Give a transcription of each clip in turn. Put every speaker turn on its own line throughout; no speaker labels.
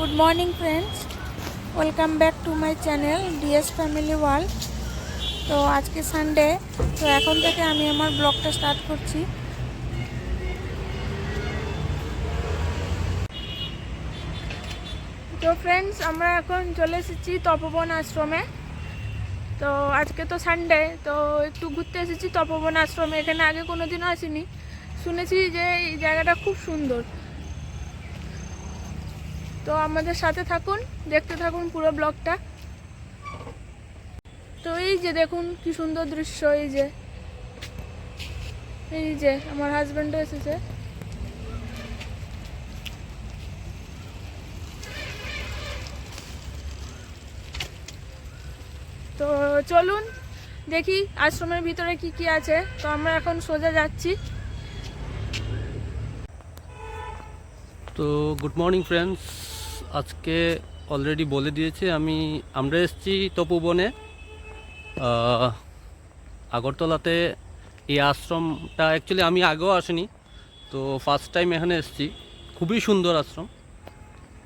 Good morning friends, welcome back to my channel DS family world. তো আজকে Sunday, তো এখন থেকে আমি আমার ব্লগটা স্টার্ট করছি। তো ফ্রেন্ডস, আমরা এখন চলে এসেছি তপবন আশ্রমে। তো আজকে তো সানডে, তো একটু ঘুরতে এসেছি তপবন আশ্রমে। এখানে আগে কোনো দিনও আসিনি, শুনেছি যে এই জায়গাটা খুব সুন্দর। তো আমাদের সাথে থাকুন, দেখতে থাকুন পুরো ব্লগটা। তো এই যে দেখুন কি সুন্দর দৃশ্য, এই যে আমার হাজব্যান্ডও এসেছে। তো চলুন দেখি আশ্রমের ভিতরে কি কি আছে। তো আমরা এখন সোজা যাচ্ছি।
তো গুড মর্নিং ফ্রেন্ডস, আজকে অলরেডি বলে দিয়েছে আমরা এসেছি তপোবনে আগরতলাতে। এই আশ্রমটা অ্যাকচুয়ালি আমি আগেও আসিনি, তো ফার্স্ট টাইম এখানে এসেছি। খুবই সুন্দর আশ্রম,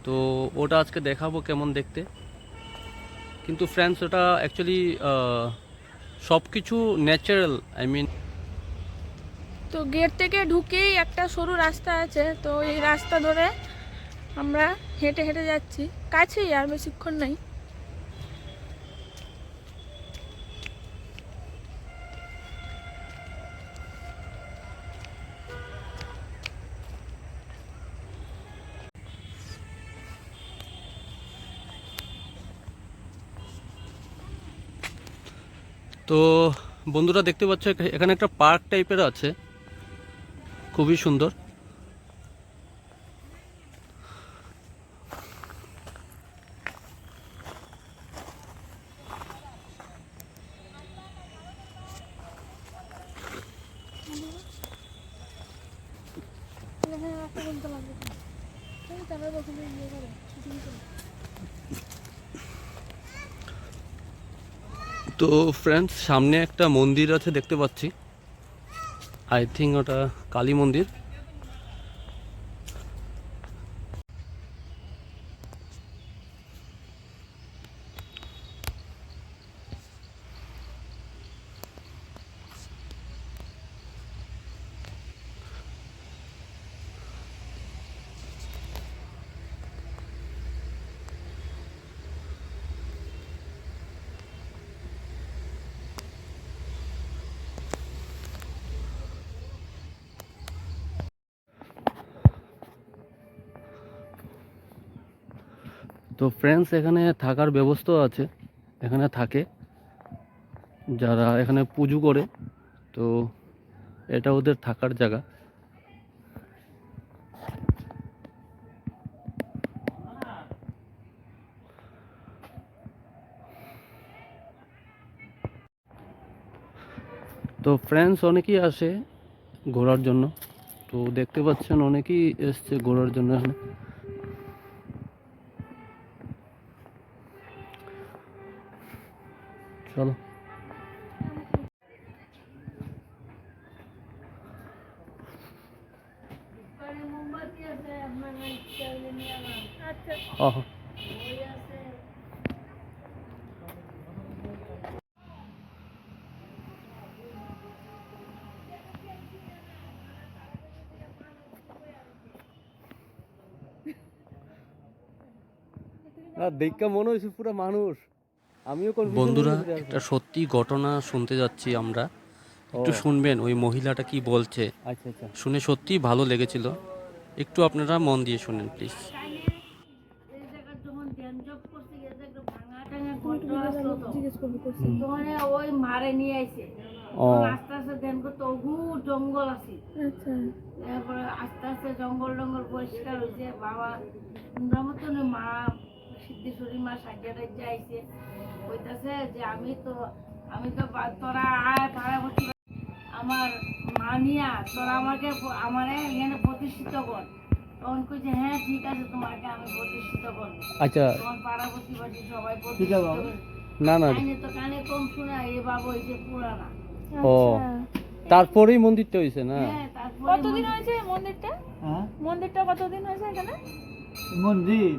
তো ওটা আজকে দেখাবো কেমন দেখতে। কিন্তু ফ্রেন্ডস, ওটা অ্যাকচুয়ালি সব কিছু ন্যাচারাল,
তো গেট থেকে ঢুকেই একটা সরু রাস্তা আছে, তো এই রাস্তা ধরে আমরা হেঁটে হেঁটে যাচ্ছি। কাছেই, আর বেশিক্ষণ নাই।
তো বন্ধুরা দেখতে পাচ্ছ, এখানে একটা পার্ক টাইপের আছে, খুবই সুন্দর। তো ফ্রেন্ডস, সামনে একটা মন্দির আছে দেখতে পাচ্ছি। আই থিঙ্ক ওটা কালী মন্দির। তো ফ্রেন্ডস, এখানে থাকার ব্যবস্থাও আছে। এখানে থাকে যারা এখানে পুজো করে, তো এটা ওদের থাকার জায়গা। তো ফ্রেন্ডস, অনেকেই আসে ঘোরার জন্য। তো দেখতে পাচ্ছেন অনেকেই এসছে ঘোরার জন্য এখানে। চলো। হ্যাঁ, দেখা মনে হয়েছে পুরো মানুষ। আমিও বন্ধুরা, একটা সত্যি ঘটনা শুনতে যাচ্ছি আমরা। একটু শুনবেন ওই মহিলাটা কি বলছে। আচ্ছা আচ্ছা, শুনে সত্যি ভালো লেগেছিল। একটু আপনারা মন দিয়ে শুনেন প্লিজ।
ওই মারে নিয়ে আইছে, আস্তে আস্তে ধ্যান করতে বহুত জঙ্গল আছে। তারপরে আস্তে আস্তে জঙ্গল টঙ্গল পরিষ্কার হয়েছে। বাবা মতন মা সিদ্ধেশ্বরী মা সাজিয়া টাইজা আইছে, কইতাছে যে আমি তো তোরা আয় পাড়া ভর্তি আমার মা নিয়া তোরা আমারে এখানে প্রতিষ্ঠিত কর। তখন কইছে হ্যাঁ ঠিক আছে, তোমাকে আমি প্রতিষ্ঠিত করবো।
আচ্ছা,
তোমার পাড়া প্রতিবাসী সবাই প্রতিষ্ঠিত করবো।
না না,
কানে তো কানে কম শোনা, এ বাবা হইছে পুরানা।
ও তারপরেই মন্দিরটা হয়েছে না?
হ্যাঁ, তারপরে
কতদিন হয়েছে মন্দিরটা? মন্দিরটা কতদিন হয়েছে এখানে?
মন্দির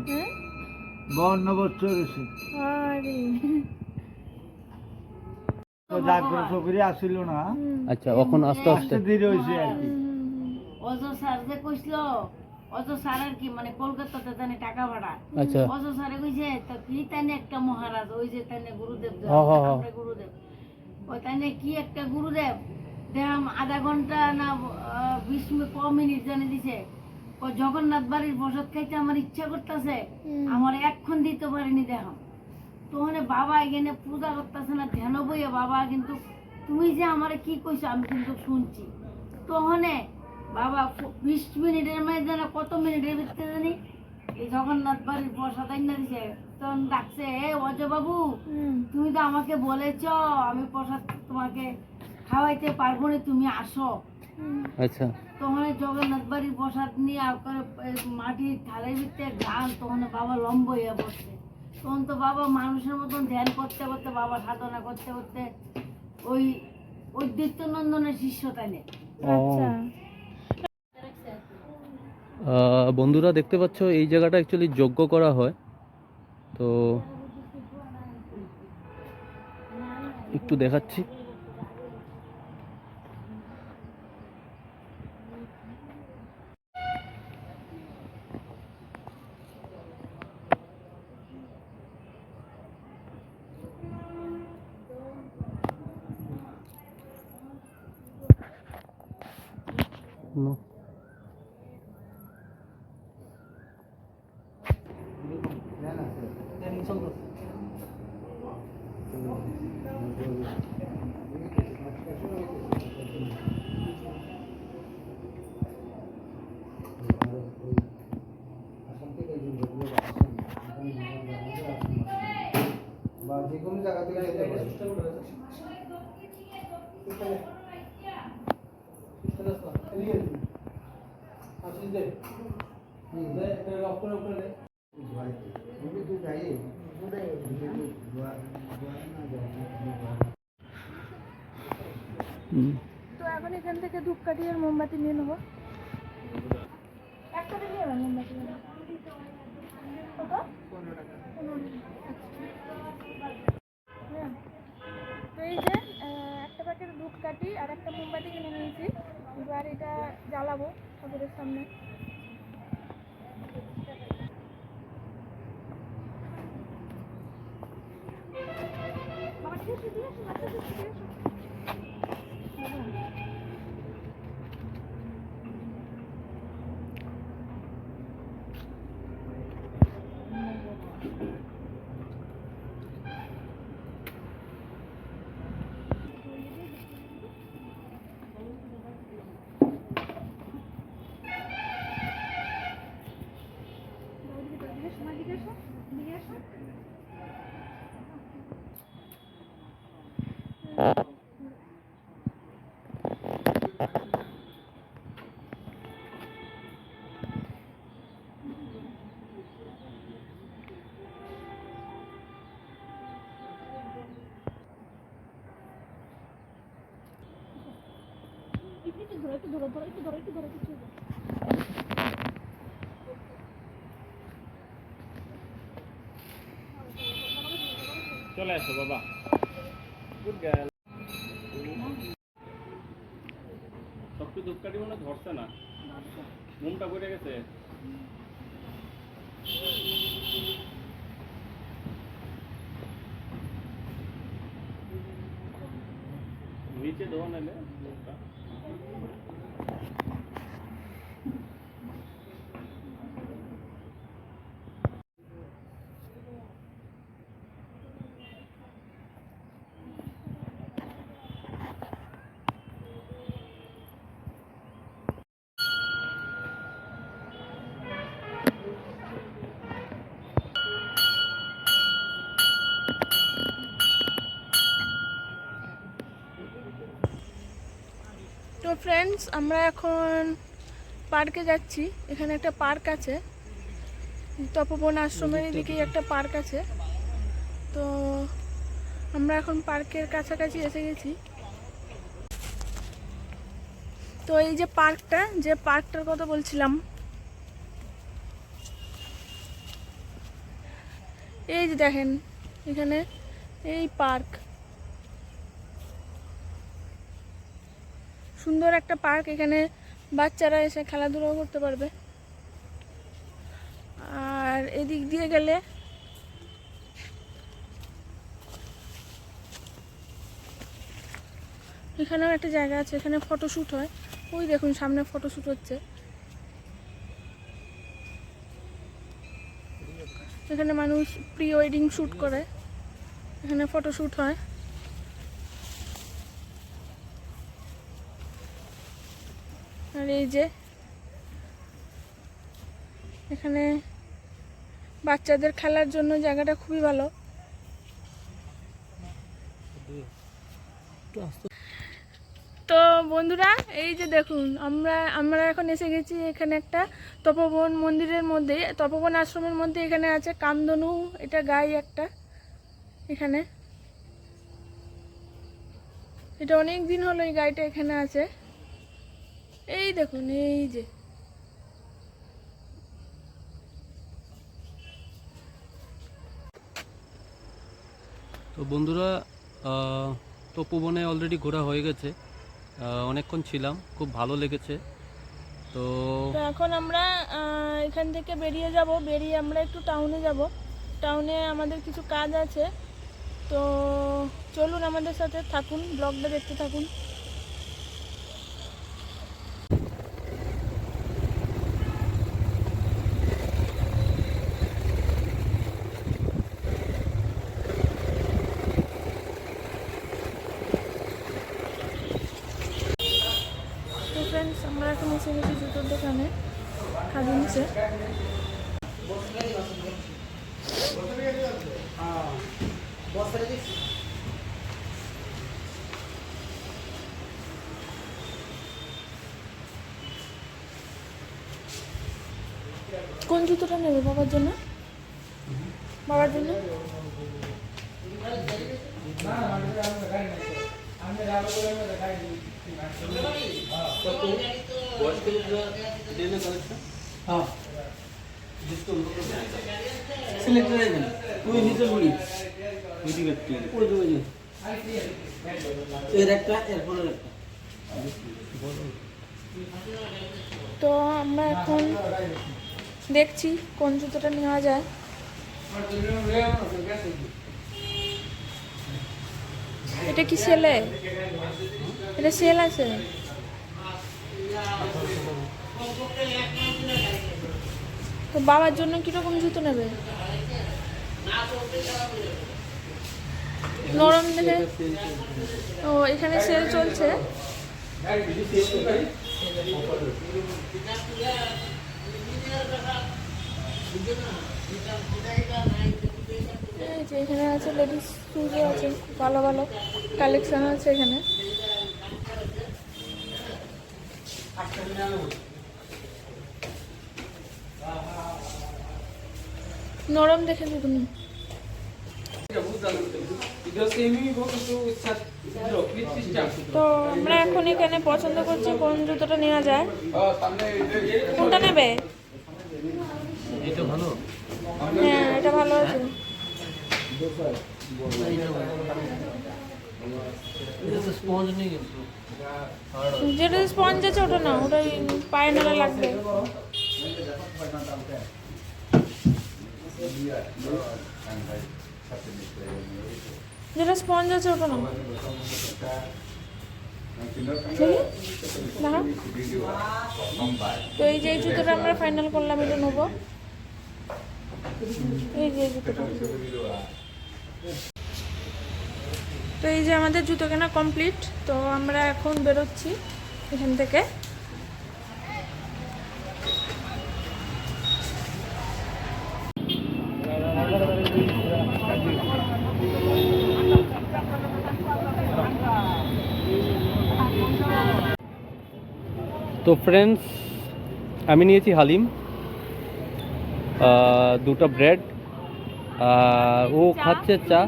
52 বছর হয়েছে।
আরে
তো জাগ্রত করে আসিল না,
আচ্ছা, এখন আস্তে আস্তে
আস্তে ধীরে হয়েছে আর কি।
অজ স্যার যে কইছিল, অজ স্যার আর কি মানে কলকাতাতে তানে টাকা ভাড়া,
আচ্ছা,
অজ স্যারে কইছে তো কি তানে একটা মহারাজ, ওই যে তানে গুরুদেব, আমরা গুরুদেব, ওই তানে কি একটা গুরুদেব দেখাম আধা ঘন্টা না 20 মিনিট জানে দিছে। ও জগন্নাথ বাড়ির প্রসাদ খাইতে আমার ইচ্ছা করতেছে, আমার এক্ষণ দিতে পারিনি দেখাম। তো ওখানে বাবা এখানে পূজা করতেছে না, ধ্যান বইয়া বাবা, কিন্তু তুমি যে আমারে কি কইছো আমি কিন্তু শুনছি। তো ওখানে বাবা 20 মিনিটের মধ্যে না কত মিনিটের ভিতরে জানি এই জগন্নাথ বাড়ির প্রসাদ আইনা দিছে। তখন ডাকছে, এ অজয় বাবু, তুমি তো আমাকে বলেছ আমি প্রসাদ তোমাকে খাওয়াইতে পারবো না, তুমি আসো।
আচ্ছা,
তখন জগন্নাথ বাড়ির প্রসাদ নিয়ে মাটির থালের ভিতরে গান, তখন বাবা লম্ব হয়ে বসছে। তখন তো বাবা মানুষের মতন ধ্যান করতে করতে, বাবা সাধনা করতে করতে ওই ওই দৈত্যনন্দনের শিষ্যতা নেই।
আচ্ছা
বন্ধুরা দেখতে পাচ্ছ এই জায়গাটা অ্যাকচুয়ালি যজ্ঞ করা হয়। তো একটু দেখাচ্ছি। No.
বা যে কোনো জায়গা থেকে যেতে পারে।
তো এখন এখান থেকে ধূপকাঠি আর মোমবাতি নিয়ে নেবো। একটা নিয়ে নেবেন মোমবাতি কত? 15 টাকা। হ্যাঁ, তো এই যে একটা প্যাকেট ধূপকাঠি আর একটা মোমবাতি কিনে নিয়েছি। এবার এটা জ্বালাবো ঠাকুরের সামনে।
চলে আসো বাবা, গুড গার্ল। সবটু ধূপকাঠি মনে ধরছে না, মুমটা পড়ে গেছে। নিচে দেওয়া নাইলে মুমটা।
তো ফ্রেন্ডস, আমরা এখন পার্কে যাচ্ছি। এখানে একটা পার্ক আছে, তপবন আশ্রমের এদিকেই একটা পার্ক আছে। তো আমরা এখন পার্কের কাছাকাছি এসে গেছি। তো এই যে পার্কটার কথা বলছিলাম, এই যে দেখেন এখানে এই পার্ক, সুন্দর একটা পার্ক, এখানে বাচ্চারা এসে খেলাধুলা করতে পারবে। আর এদিক দিয়ে গেলে এখানেও একটা জায়গা আছে, এখানে ফটোশ্যুট হয়। ওই দেখুন সামনে ফটোশ্যুট হচ্ছে। এখানে মানুষ প্রি ওয়েডিং শ্যুট করে, এখানে ফটোশ্যুট হয়। আর এই যে এখানে বাচ্চাদের খেলার জন্য জায়গাটা খুবই ভালো। তো বন্ধুরা এই যে দেখুন আমরা এখন এসে গেছি এখানে একটা তপোবন মন্দিরের মধ্যে, তপোবন আশ্রমের মধ্যে। এখানে আছে কামধনু, এটা গাই একটা। এখানে এটা অনেক দিন হলো এই গাইটা এখানে আছে। এই দেখুন এই যে
তো বন্ধুরা তপোবনে অলরেডি ঘোরা হয়ে গেছে, অনেকক্ষণ ছিলাম, খুব ভালো লেগেছে। তো
তো এখন আমরা এখান থেকে বেরিয়ে যাব, বেরিয়ে আমরা একটু টাউনে যাব। টাউনে আমাদের কিছু কাজ আছে, তো চলুন আমাদের সাথে থাকুন, ব্লগটা দেখতে থাকুন। তো ফ্রেন্ডস আমরা এখন এসে গেছি জুতোর দোকানে, খাদিমসে। কোন জুতোটা নেবে বাবার জন্য? বাবার জন্য তো আমরা এখন দেখছি কোন জুতোটা নেওয়া যায়। এটা কি সেলে? এটা সেল আছে? তো বাবার জন্য কিরকম জুতো নেবে? নরম দেখে। ও এখানে সেল চলছে। এই যে এখানে আছে লেডিস শুজও আছে, ভালো ভালো কালেকশন আছে এখানে। নরম দেখে দেখুন। তো আমরা এখন এখানে পছন্দ করছি কোন জুতোটা নেওয়া যায়। কোনটা নেবে?
এটা ভালো।
হ্যাঁ এটা ভালো আছে।
স্পঞ্জ নেই কিন্তু,
যেটা স্পঞ্জ আছে ওটা না, ওটা পায়ে নালা লাগবে। যেটা স্পঞ্জ আছে ওটা না। দেখি তো এই যে এই জুতোটা আমরা ফাইনাল করলাম, এটা নেবো। এই যে জুতোটা। তো এই যে আমাদের জুতো কেনা কমপ্লিট। তো আমরা এখন বেরোচ্ছি এখান থেকে।
তো ফ্রেন্ডস আমি নিয়েছি হালিম, দুটো ব্রেড, ও খাচ্ছে চা,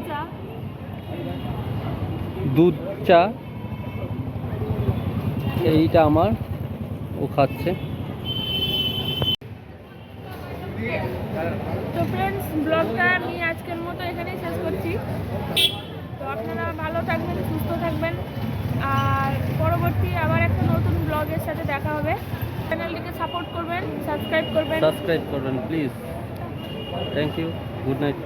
দুধ চা। এইটা আমার, ও খাচ্ছে।
তো ফ্রেন্ডস, ব্লগটা আমি আজকের মতো এখানেই শেষ করছি। তো আপনারা ভালো থাকবেন, সুস্থ থাকবেন, আর পরবর্তী আবার একটা নতুন ব্লগের সাথে দেখা হবে। চ্যানেলটিকে সাপোর্ট করবেন, সাবস্ক্রাইব করবেন।
সাবস্ক্রাইব করবেন please. Thank you, good night.